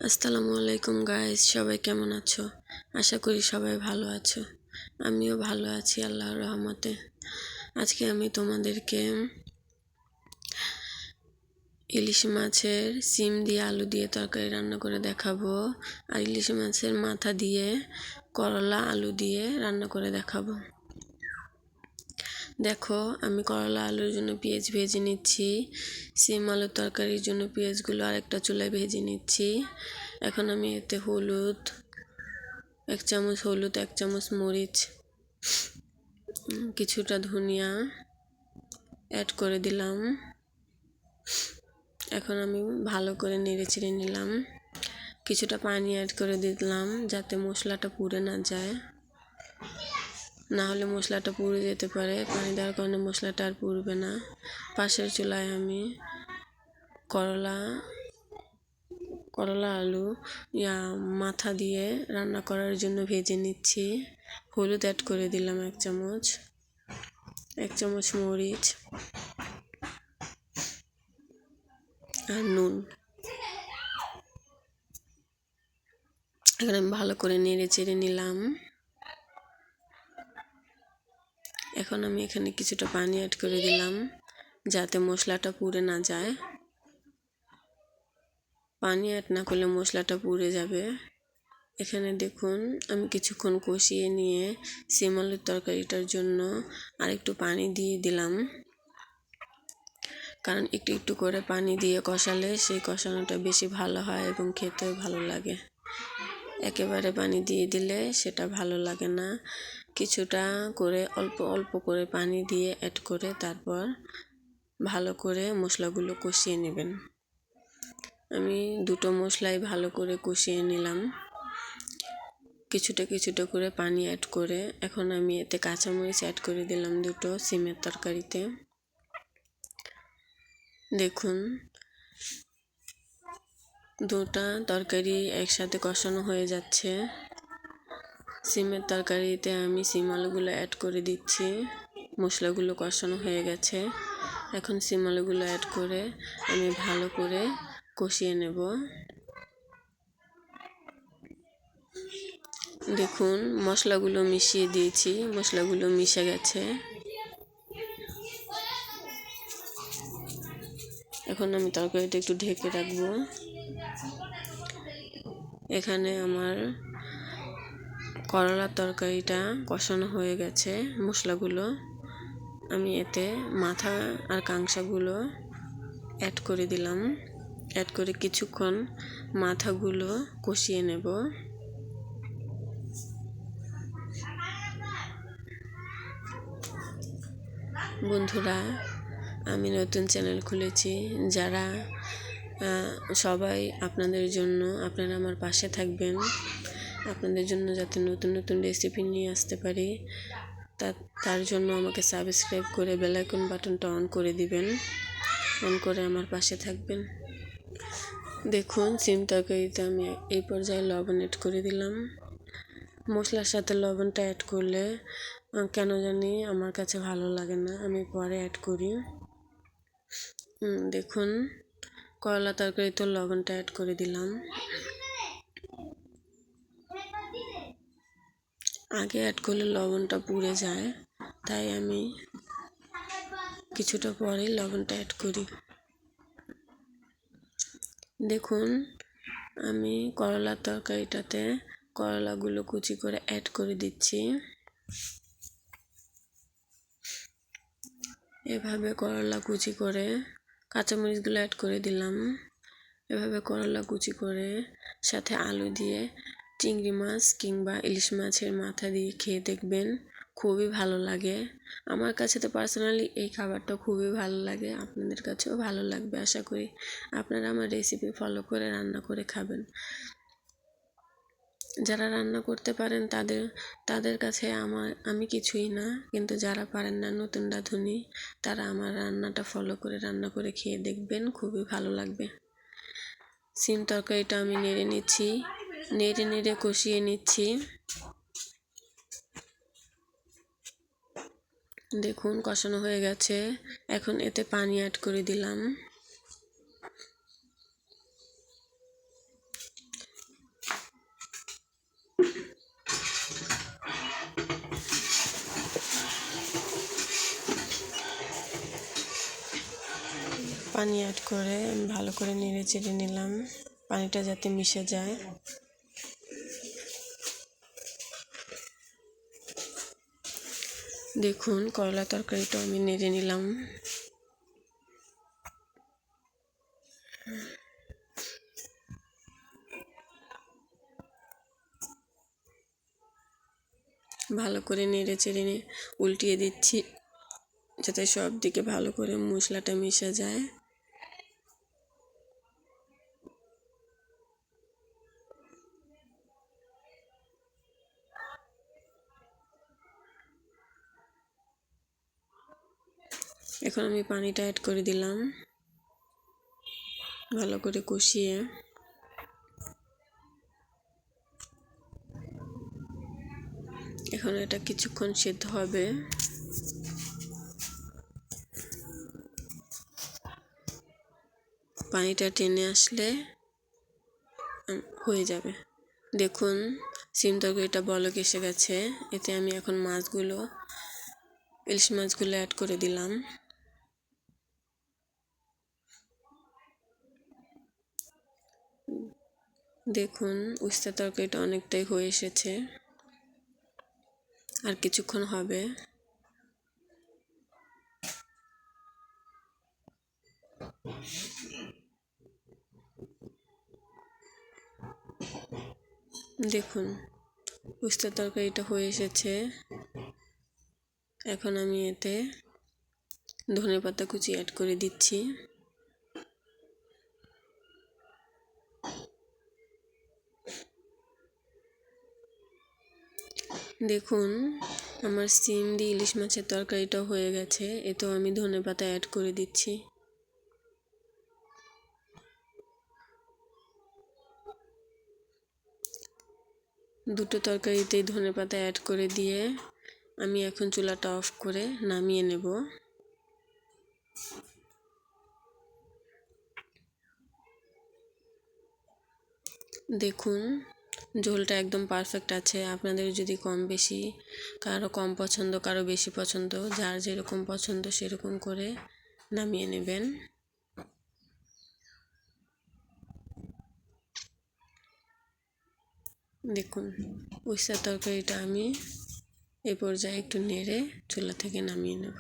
আসসালামু আলাইকুম গাইস, সবাই কেমন আছো? আশা করি সবাই ভালো আছো। আমিও ভালো আছি আল্লাহর রহমতে। আজকে আমি তোমাদেরকে ইলিশ মাছের সিম দিয়ে আলু দিয়ে তরকারি রান্না করে দেখাবো, আর ইলিশ মাছের মাথা দিয়ে করলা আলু দিয়ে রান্না করে দেখাবো। দেখো, আমি করলা আলুর জন্য পেঁয়াজ ভেজে নিচ্ছি, সিম আলুর তরকারির জন্য পেঁয়াজগুলো আরেকটা চুলায় ভেজে নিচ্ছি। এখন আমি এতে হলুদ 1 চামচ, 1 চামচ মরিচ, কিছুটা ধনিয়া অ্যাড করে দিলাম। এখন আমি ভালো করে নেড়েচেড়ে নিলাম। কিছুটা পানি অ্যাড করে দিলাম যাতে মশলাটা পুড়ে না যায়, না হলে মশলাটা পুড়ে যেতে পারে। পানি দেওয়ার কারণে মশলাটা আর পুড়বে না। পাশের চুলায় আমি করলা আলু মাথা দিয়ে রান্না করার জন্য ভেজে নিচ্ছি। হলুদ অ্যাড করে দিলাম 1 চামচ, 1 চামচ মরিচ আর নুন। এখন আমি ভালো করে নেড়ে চেড়ে নিলাম। এখন আমি এখানে কিছুটা পানি অ্যাড করে দিলাম যাতে মশলাটা পুড়ে না যায়। পানি অ্যাড না করলে মশলাটা পুড়ে যাবে। এখানে দেখুন, আমি কিছুক্ষণ কষিয়ে নিয়ে সিম আলুর তরকারিটার জন্য আরেকটু পানি দিয়ে দিলাম, কারণ একটু একটু করে পানি দিয়ে কষালে সেই কষানোটা বেশি ভালো হয় এবং খেতেও ভালো লাগে। একেবারে পানি দিয়ে দিলে সেটা ভালো লাগে না। কিছুটা করে অল্প অল্প করে পানি দিয়ে অ্যাড করে তারপর ভালো করে মশলাগুলো কষিয়ে নেবেন। আমি দুটো মশলাই ভালো করে কষিয়ে নিলাম, কিছুটা কিছুটা করে পানি অ্যাড করে। এখন আমি এতে কাঁচামরিচ অ্যাড করে দিলাম 2টো সিমের তরকারিতে। দেখুন, 2টা তরকারি একসাথে কষানো হয়ে যাচ্ছে। সিমের তরকারিতে আমি সিম আলুগুলো অ্যাড করে দিচ্ছি। মশলাগুলো কষানো হয়ে গেছে। এখন সিম আলুগুলো অ্যাড করে আমি ভালো করে কষিয়ে নেব। দেখুন, মশলাগুলো মিশিয়ে দিয়েছি, মশলাগুলো মিশে গেছে। এখন আমি তরকারিটা একটু ঢেকে রাখবো। এখানে আমার করলার তরকারিটা কষানো হয়ে গেছে। মশলাগুলো আমি এতে মাথা আর কাংসাগুলো অ্যাড করে দিলাম। অ্যাড করে কিছুক্ষণ মাথাগুলো কষিয়ে নেব। বন্ধুরা, আমি নতুন চ্যানেল খুলেছি, যারা সবাই আপনাদের জন্য, আপনারা আমার পাশে থাকবেন। আপনাদের জন্য যাতে নতুন নতুন রেসিপি নিয়ে আসতে পারি, তার জন্য আমাকে সাবস্ক্রাইব করে বেল আইকন বাটনটা অন করে দিবেন, অন করে আমার পাশে থাকবেন। দেখুন, সিম তরকারিতে আমি এই পর্যায়ে লবণ অ্যাড করে দিলাম। মশলার সাথে লবণটা অ্যাড করলে কেন জানি আমার কাছে ভালো লাগে না, আমি পরে অ্যাড করি। দেখুন, করলা তরকারিতে লবণটা অ্যাড করে দিলাম। আগে অ্যাড করলে লবণটা পুড়ে যায়, তাই আমি কিছুটা পরে লবণটা অ্যাড করি। দেখুন, আমি করলার তরকারিটাতে করলাগুলো কুচি করে অ্যাড করে দিচ্ছি। এভাবে করলা কুচি করে, কাঁচামরিচগুলো অ্যাড করে দিলাম। এভাবে করলা কুচি করে সাথে আলু দিয়ে চিংড়ি মাছ কিংবা ইলিশ মাছের মাথা দিয়ে খেয়ে দেখবেন, খুবই ভালো লাগে। আমার কাছে তো পার্সোনালি এই খাবারটা খুবই ভালো লাগে, আপনাদের কাছেও ভালো লাগবে আশা করি। আপনারা আমার রেসিপি ফলো করে রান্না করে খাবেন। যারা রান্না করতে পারেন তাদের কাছে আমি কিছুই না, কিন্তু যারা পারেন না, নতুন রাঁধুনি, তারা আমার রান্নাটা ফলো করে রান্না করে খেয়ে দেখবেন, খুবই ভালো লাগবে। সিম তরকারিটা আমি নেড়ে নিচ্ছি, নেড়ে নেড়ে কষিয়ে নিচ্ছি। দেখুন, কষানো হয়ে গেছে। এখন এতে পানি অ্যাড করে দিলাম। পানি অ্যাড করে আমি ভালো করে নেড়ে চেড়ে নিলাম, পানিটা যাতে মিশে যায়। দেখুন করলা তরকারিটা আমি নেড়ে নিলাম। ভালো করে নেড়ে চেড়ে উল্টিয়ে দিচ্ছি যাতে সব দিকে ভালো করে মশলাটা মিশে যায়। এখন আমি পানিটা অ্যাড করে দিলাম, ভালো করে কষিয়ে। এখন এটা কিছুক্ষণ সিদ্ধ হবে। পানিটা টেনে আসলে হয়ে যাবে। দেখুন সিম তরকারিটা বলক এসে গেছে। এতে আমি এখন ইলিশ মাছগুলো অ্যাড করে দিলাম। দেখুন উস্তা তরকারিটা অনেকটাই হয়ে এসেছে, আর কিছুক্ষণ হবে। দেখুন উস্তা তরকারিটা হয়ে এসেছে। এখন আমি এতে ধনেপাতা কুচি অ্যাড করে দিচ্ছি। দেখুন আমার সিম দিয়ে ইলিশ মাছের তরকারিটাও হয়ে গেছে। এতেও আমি ধনেপাতা অ্যাড করে দিচ্ছি। দুটো তরকারিতেই ধনেপাতা অ্যাড করে দিয়ে আমি এখন চুলাটা অফ করে নামিয়ে নেব। দেখুন ঝোলটা একদম পারফেক্ট আছে। আপনাদের যদি কম বেশি, কারো কম পছন্দ কারো বেশি পছন্দ, যার যেরকম পছন্দ সেরকম করে নামিয়ে নেবেন। দেখুন উস্তা তরকারিটা আমি এই পর্যায়ে একটু নেড়ে চুলা থেকে নামিয়ে নেব।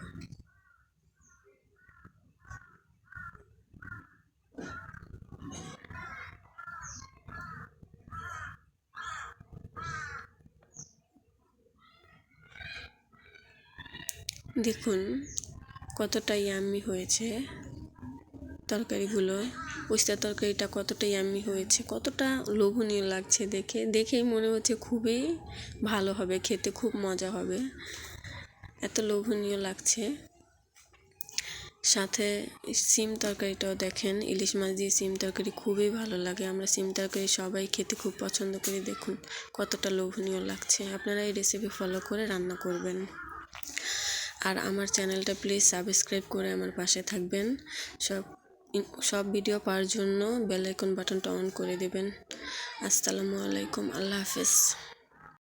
দেখুন কতটা ইয়াম্মি হয়েছে তরকারিগুলো। উস্তা তরকারিটা কতটা ইয়াম্মি হয়েছে, কতটা লোভনীয় লাগছে। দেখেই মনে হচ্ছে খুবই ভালো হবে, খেতে খুব মজা হবে, এত লোভনীয় লাগছে। সাথে সিম তরকারিটাও দেখেন, ইলিশ মাছ দিয়ে সিম তরকারি খুবই ভালো লাগে। আমরা সিম তরকারি সবাই খেতে খুব পছন্দ করি। দেখুন কতটা লোভনীয় লাগছে। আপনারা এই রেসিপি ফলো করে রান্না করবেন। আর আমার চ্যানেলটা প্লিজ সাবস্ক্রাইব করে আমার পাশে থাকবেন। সব ভিডিও পাওয়ার জন্য বেল আইকন বাটনটা অন করে দেবেন। আসসালামু আলাইকুম, আল্লাহ হাফেজ।